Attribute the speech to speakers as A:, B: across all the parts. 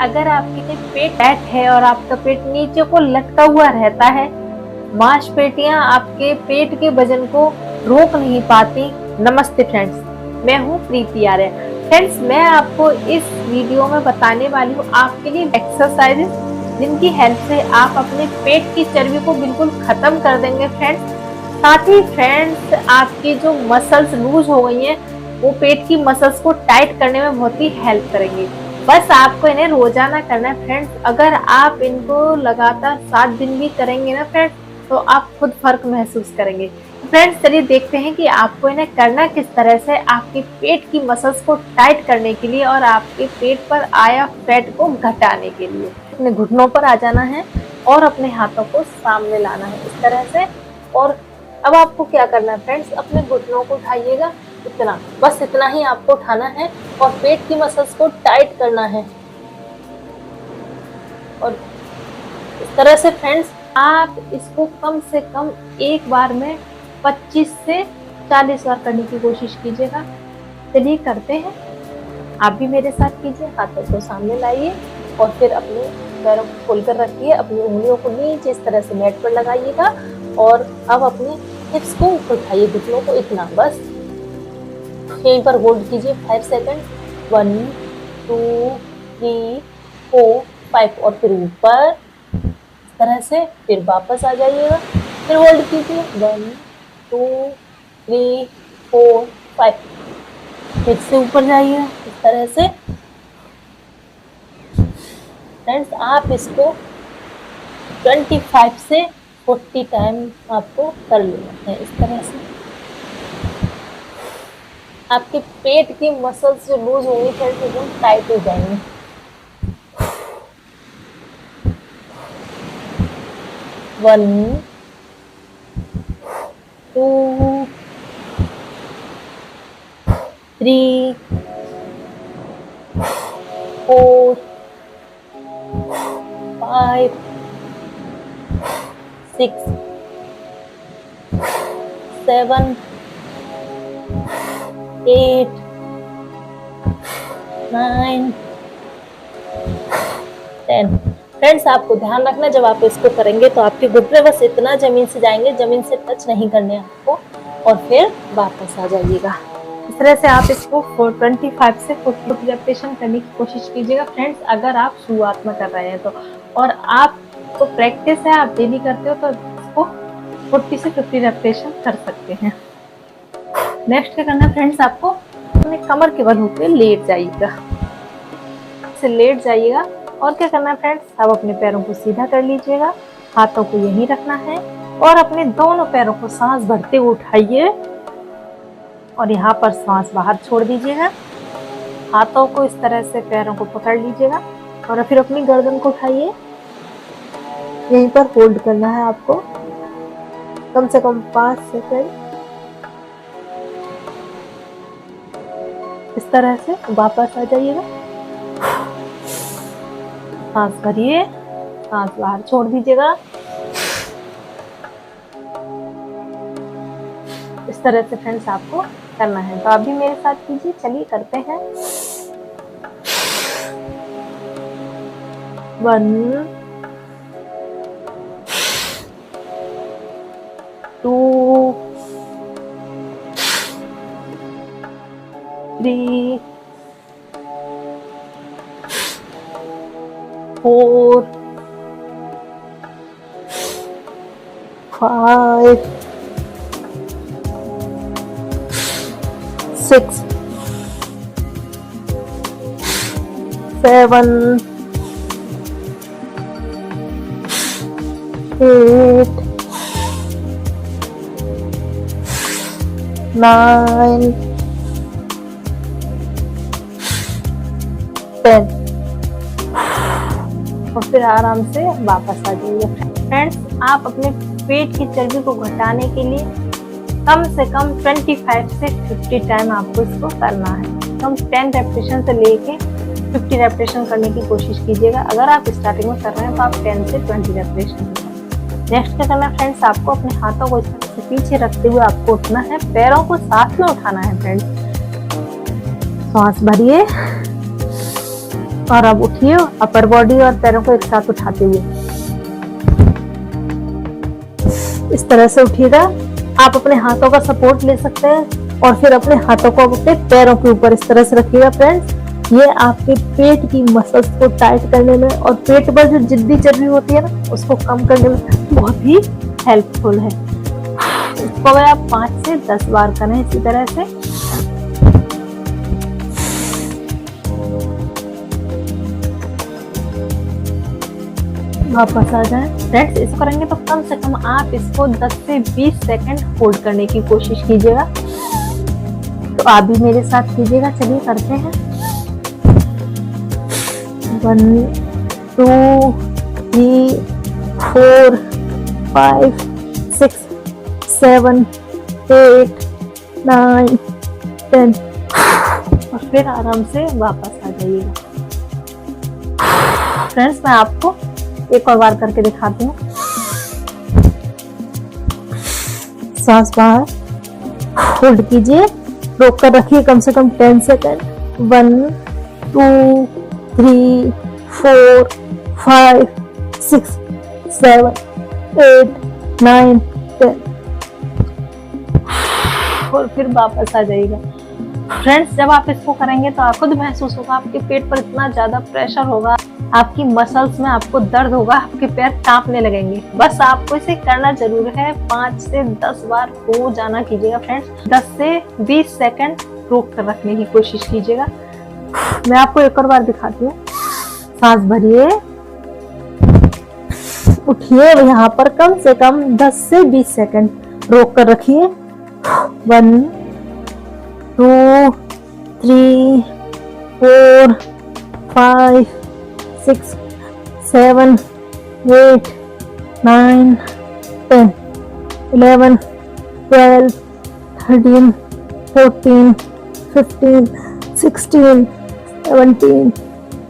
A: अगर आपके पेट फैट है और आपका पेट नीचे को लटका हुआ रहता है, मांसपेशियां आपके पेट के वजन को रोक नहीं पाती। नमस्ते फ्रेंड्स, मैं हूँ प्रीति आर्य। फ्रेंड्स, मैं आपको इस वीडियो में बताने वाली हूँ आपके लिए एक्सरसाइजेस जिनकी हेल्प से आप अपने पेट की चर्बी को बिल्कुल खत्म कर देंगे फ्रेंड्स। साथ ही फ्रेंड्स, आपकी जो मसल्स लूज हो गई हैं वो पेट की मसल्स को टाइट करने में बहुत ही हेल्प करेंगे। बस आपको इन्हें रोजाना करना है फ्रेंड्स। अगर आप इनको लगातार 7 दिन भी करेंगे ना फ्रेंड्स, तो आप खुद फर्क महसूस करेंगे। फ्रेंड्स, चलिए देखते हैं कि आपको इन्हें करना किस तरह से आपके पेट की मसल्स को टाइट करने के लिए और आपके पेट पर आया फैट को घटाने के लिए। अपने घुटनों पर आ जाना है और अपने हाथों को सामने लाना है इस तरह से। और अब आपको क्या करना है फ्रेंड्स, अपने घुटनों को उठाइएगा, इतना, बस इतना ही आपको उठाना है और पेट की मसल्स को टाइट करना है। और इस तरह से फ्रेंड्स, आप इसको कम से कम एक बार में 25 से 40 बार करने की कोशिश कीजिएगा। चलिए करते हैं, आप भी मेरे साथ कीजिए। हाथों को सामने लाइए और फिर अपने पैरों को खोलकर रखिए, अपनी उंगलियों को नीचे इस तरह से मैट पर लगाइएगा और अब अपने हिप्स को उठाइए, घुटनों को इतना, बस यहीं पर होल्ड कीजिए 5 सेकंड। 1 2 3 4 5 और फिर ऊपर इस तरह से, फिर वापस आ जाइएगा, फिर होल्ड कीजिए 1 2 3 4 5, फिर से ऊपर जाइएगा इस तरह से। फ्रेंड्स, आप इसको 25 से 40 टाइम आपको कर लेना है इस तरह से। आपके पेट की मसल्स जो लूज होंगी फ्रेंड्स एकदम टाइट हो जाएंगे। वन 2 3 4 5 6 7 8 9 10। फ्रेंड्स, आपको ध्यान रखना, जब आप इसको करेंगे तो आपके घुटने बस इतना जमीन से जाएंगे, जमीन से टच नहीं करने आपको, और फिर वापस आ जाइएगा। इस तरह से आप इसको 25 से 40 रेपिटेशन करने की कोशिश कीजिएगा फ्रेंड्स, अगर आप शुरुआत में कर रहे हैं तो। और आपको प्रैक्टिस है, आप डेली करते हो तो इसको 40 से 50 रेपिटेशन कर सकते हैं। नेक्स्ट क्या करना है फ्रेंड्स, आपको अपने कमर के बल होकर लेट जाइएगा, से लेट जाइएगा। और क्या करना है फ्रेंड्स, अब अपने पैरों को सीधा कर लीजिएगा, हाथों को यहीं रखना है और अपने दोनों पैरों को सांस भरते हुए उठाइए और यहाँ पर सांस बाहर छोड़ दीजिएगा। हाथों को इस तरह से पैरों को पकड़ लीजिएगा और फिर अपनी गर्दन को उठाइए, यहीं पर होल्ड करना है आपको कम से कम 5 सेकंड। इस तरह से वापस आ जाइएगा, सांस भरिए, सांस बाहर छोड़ दीजिएगा। इस तरह से फ्रेंड्स आपको करना है, तो आप भी मेरे साथ कीजिए। चलिए करते हैं। 1 2 3 4 5 6 7 8 9 10 और फिर आराम से वापस आ जाइए। फ्रेंड्स, आप अपने पेट की चर्बी को घटाने के लिए कम से कम 25 से 50 टाइम आपको इसको करना है। कम 10 रेपिटेशन से लेके 50 रेपिटेशन करने की कोशिश कीजिएगा। अगर आप स्टार्टिंग में कर रहे हैं तो आप 10 से 20 रेपिटेशन करें। नेक्स्ट क्या करना है फ्रेंड्स, आपको अपने हाथों को इस तरह से पीछे रखते हुए आपको उठना है, पैरों को साथ में उठाना है फ्रेंड्स। सांस भरिए और अब उठिए, अपर बॉडी और पैरों को एक साथ उठाते हुए इस तरह से उठिएगा। आप अपने हाथों का सपोर्ट ले सकते हैं और फिर अपने हाथों को अपने पैरों के ऊपर इस तरह से रखिएगा फ्रेंड्स। ये आपके पेट की मसल्स को टाइट करने में और पेट पर जो जिद्दी चर्बी होती है ना, उसको कम करने में बहुत ही हेल्पफुल है। इसको अगर आप 5 से 10 बार करें इसी तरह से, वापस आ जाए फ्रेंड्स। इसको करेंगे तो कम से कम आप इसको 10 से 20 सेकंड होल्ड करने की कोशिश कीजिएगा। तो आप भी मेरे साथ कीजिएगा। चलिए करते हैं। 1 2 3 4 5 6 7 8 9 10 और फिर आराम से वापस आ जाइएगा। फ्रेंड्स मैं आपको एक और बार करके दिखाती हूँ। सांस बाहर, होल्ड कीजिए, रोक कर रखिए कम से कम 10 सेकंड। 1 2 3 4 5 6 7 8 9 10 और फिर वापस आ जाइएगा। फ्रेंड्स जब आप इसको करेंगे तो आप खुद महसूस होगा, आपके पेट पर इतना ज्यादा प्रेशर होगा, आपकी मसल्स में आपको दर्द होगा, आपके पैर कांपने लगेंगे। बस आपको इसे करना जरूर है। 5 से 10 बार हो जाना कीजिएगा फ्रेंड्स। 10 से 20 सेकंड रोक कर रखने की कोशिश कीजिएगा। मैं आपको एक और बार दिखाती हूँ। सांस भरिए, उठिए, यहाँ पर कम से कम 10 से 20 सेकंड रोक कर रखिए। 1 2 3 4 5 6 7 8 9 10 11 12 13 14 15 16 17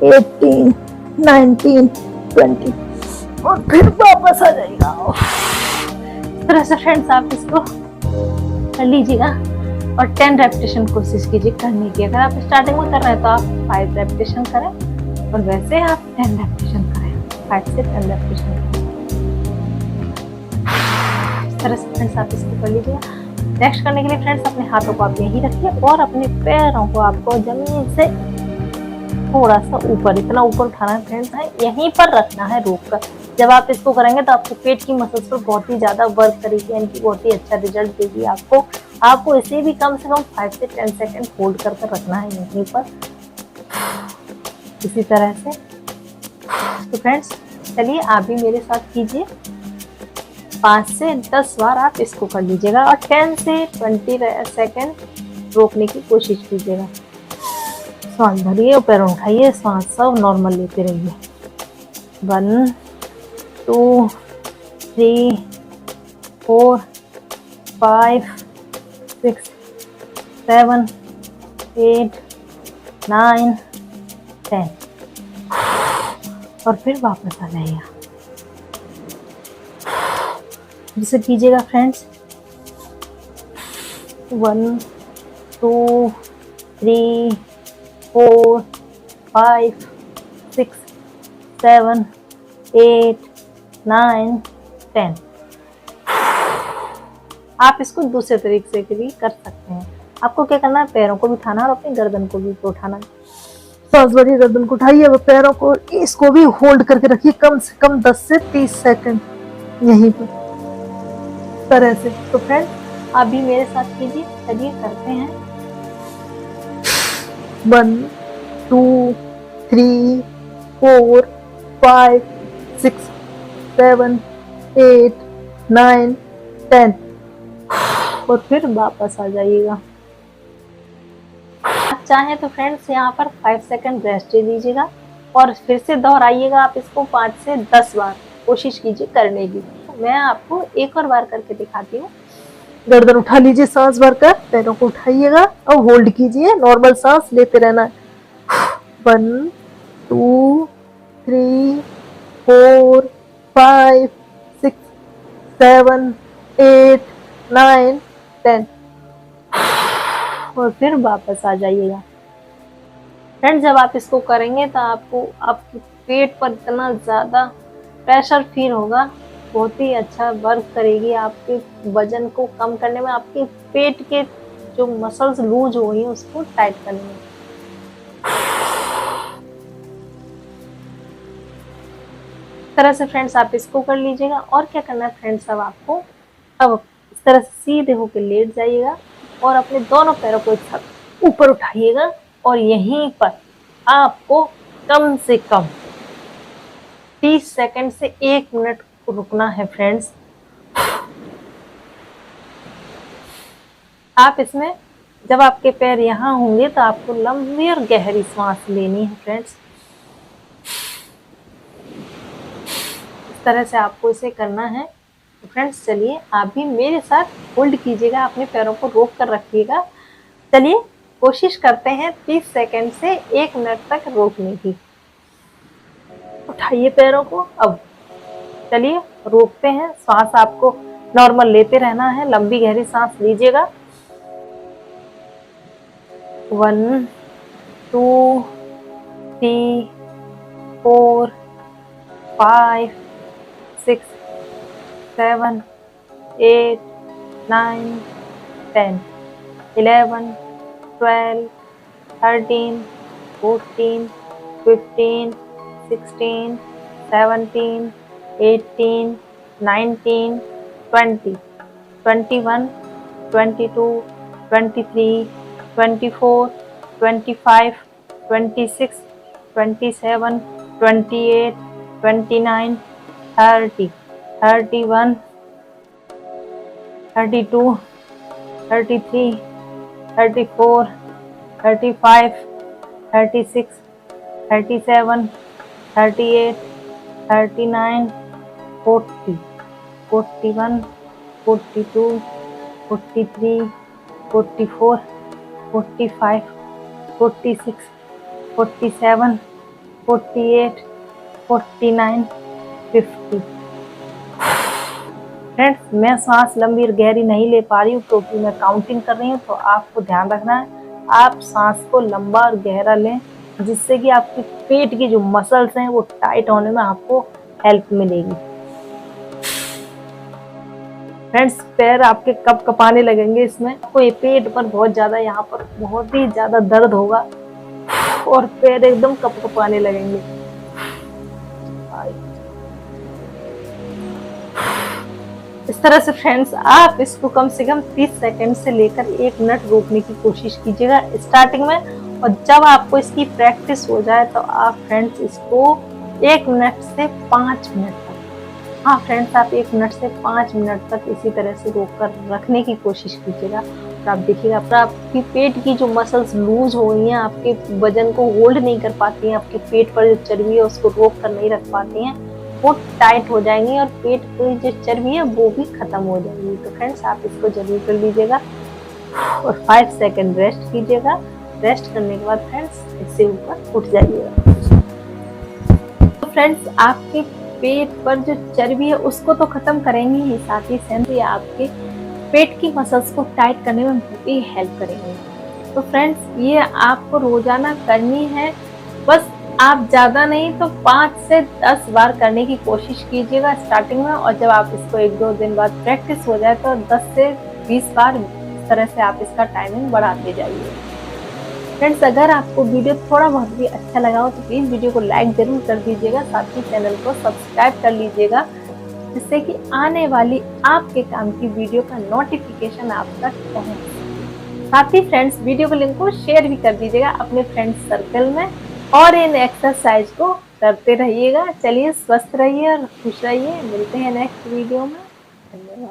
A: 18 19 20 और फिर वापस आ जाएगा। इस तरह से फ्रेंड्स आप इसको कर लीजिएगा और 10 रेपिटेशन कोशिश कीजिए करने की। अगर आप स्टार्टिंग में कर रहे हैं तो आप 5 रेपिटेशन करें और वैसे आप 10 रेपिटेशन करें, 5 से 10 रेपिटेशन करें। इस तरह से फ्रेंड्स आप इसको कर लीजिएगा। नेक्स्ट करने के लिए फ्रेंड्स अपने हाथों को आप यहीं रखिए और अपने पैरों को आपको जमीन से थोड़ा सा ऊपर, इतना ऊपर उठाना है फ्रेंड्स, है यहीं पर रखना है रोक कर। जब आप इसको करेंगे तो आपको पेट की मसल्स पर बहुत ही ज्यादा वर्क करेगी, यानी कि बहुत ही अच्छा रिजल्ट देगी आपको इसे भी कम से कम 5 से 10 सेकंड होल्ड कर रखना है यहीं पर, इसी तरह से। तो फ्रेंड्स चलिए आप भी मेरे साथ कीजिए। 5 से 10 बार आप इसको कर लीजिएगा और 10 से 20 सेकंड रोकने की कोशिश कीजिएगा। सांस भरिए और पैरों उठाइए, सांस सब नॉर्मल लेते रहिए। 1 2 3 4 5 6 7 8 9 10 और फिर वापस आ जाइएगा। जिसे कीजिएगा फ्रेंड्स। 1 2 3 4 5 6 7 8 9 10। आप इसको दूसरे तरीके से भी कर सकते हैं। आपको क्या करना है, पैरों को भी उठाना है और अपनी गर्दन को भी उठाना है। सांस भरिए, गर्दन को उठाइए, पैरों को इसको भी होल्ड करके रखिए कम से कम 10 से 30 सेकंड यहीं पर तरह से। तो फ्रेंड्स आप भी मेरे साथ कीजिए। चलिए करते हैं। 1 2 3 4 5 6 7 8 9 10 और फिर वापस आ जाइएगा। आप चाहें तो फ्रेंड्स यहाँ पर 5 सेकंड रेस्ट दे दीजिएगा और फिर से दोहराइएगा। आप इसको 5 से 10 बार कोशिश कीजिए करने की। मैं आपको एक और बार करके दिखाती हूँ। गर्दन उठा लीजिए, सांस भरकर पैरों को उठाइएगा और होल्ड कीजिए, नॉर्मल सांस लेते रहना है। 1 2 3 4 5 6 7 8 9 10 और फिर वापस आ जाइएगा। फ्रेंड्स जब आप इसको करेंगे तो आपको आपके पेट पर इतना ज़्यादा प्रेशर फील होगा, बहुत ही अच्छा वर्क करेगी आपके वजन को कम करने में, आपके पेट के जो मसल्स लूज हो गई हैं उसको टाइट करने में। इस तरह से फ्रेंड्स आप इसको कर लीजिएगा। और क्या करना है फ्रेंड्स, अब आपको अब इस तरह से सीधे होकर लेट जाइएगा और अपने दोनों पैरों को एक साथ ऊपर उठाइएगा और यहीं पर आपको कम से कम 30 सेकंड से 1 मिनट रुकना है फ्रेंड्स। आप इसमें जब आपके पैर यहाँ होंगे तो आपको लंबी और गहरी सांस लेनी है फ्रेंड्स। इस तरह से आपको इसे करना है। तो फ्रेंड्स चलिए आप भी मेरे साथ होल्ड कीजिएगा, अपने पैरों को रोक कर रखिएगा। चलिए कोशिश करते हैं 30 सेकंड से 1 मिनट तक रोकने की। उठाइए पैरों को। अब चलिए रोकते हैं। सांस आपको नॉर्मल लेते रहना है, लंबी गहरी सांस लीजिएगा। 1 2 3 4 5 6 7 8 9 10 11 12 13 14 15 16 17 18 19 20 21 22 23 24 25 26 27 28 29 30 31 32 33 34 35 36 37 38 39 40 41 42 43 44 45 46 47 48 49 50। फ्रेंड्स मैं सांस लंबी और गहरी नहीं ले पा रही हूँ क्योंकि मैं काउंटिंग कर रही हूँ, तो आपको ध्यान रखना है आप सांस को लंबा और गहरा लें, जिससे कि आपके पेट की जो मसल्स हैं वो टाइट होने में आपको हेल्प मिलेगी। फ्रेंड्स पैर आपके कप कपाने लगेंगे, इसमें आपको ये पेट पर बहुत ज़्यादा यहाँ पर बहुत ही ज़्यादा दर्द होगा और पैर एकदम कप कपाने लगेंगे। इस तरह से फ्रेंड्स आप इसको कम से कम 30 सेकंड से लेकर 1 मिनट रोकने की कोशिश कीजिएगा स्टार्टिंग में, और जब आपको इसकी प्रैक्टिस हो जाए तो आप फ्रेंड्स इसको 1 मिनट से 5 मिनट तक, हाँ फ्रेंड्स आप 1 मिनट से 5 मिनट तक इसी तरह से रोक कर रखने की कोशिश कीजिएगा। और आप देखिएगा आपकी पेट की जो मसल्स लूज हो गई हैं, आपके वजन को होल्ड नहीं कर पाती हैं, आपके पेट पर जो चर्बी है उसको रोक कर नहीं रख पाती हैं, वो टाइट हो जाएंगी और पेट की जो चर्बी है वो भी खत्म हो जाएगी। तो फ्रेंड्स आप इसको जरूर कर लीजिएगा और 5 सेकंड रेस्ट कीजिएगा। रेस्ट करने के बाद फ्रेंड्स इससे ऊपर उठ जाइएगा। तो फ्रेंड्स आपके पेट पर जो चर्बी है उसको तो खत्म करेंगे ही, साथ ही साथ आपके पेट की मसल्स को टाइट करने में भी हेल्प करेंगे। तो फ्रेंड्स ये आपको रोजाना करनी है, बस आप ज़्यादा नहीं तो 5 से 10 बार करने की कोशिश कीजिएगा स्टार्टिंग में, और जब आप इसको 1-2 दिन बाद प्रैक्टिस हो जाए तो 10 से 20 बार इस तरह से आप इसका टाइमिंग बढ़ाते जाइए। फ्रेंड्स अगर आपको वीडियो थोड़ा बहुत भी अच्छा लगा हो तो प्लीज़ वीडियो को लाइक ज़रूर कर दीजिएगा, साथ ही चैनल को सब्सक्राइब कर लीजिएगा, जिससे कि आने वाली आपके काम की वीडियो का नोटिफिकेशन आप तक पहुँचे। साथ ही फ्रेंड्स वीडियो को लिंक को शेयर भी कर दीजिएगा अपने फ्रेंड्स सर्कल में, और इन एक्सरसाइज को करते रहिएगा। चलिए स्वस्थ रहिए और खुश रहिए, मिलते हैं नेक्स्ट वीडियो में। धन्यवाद।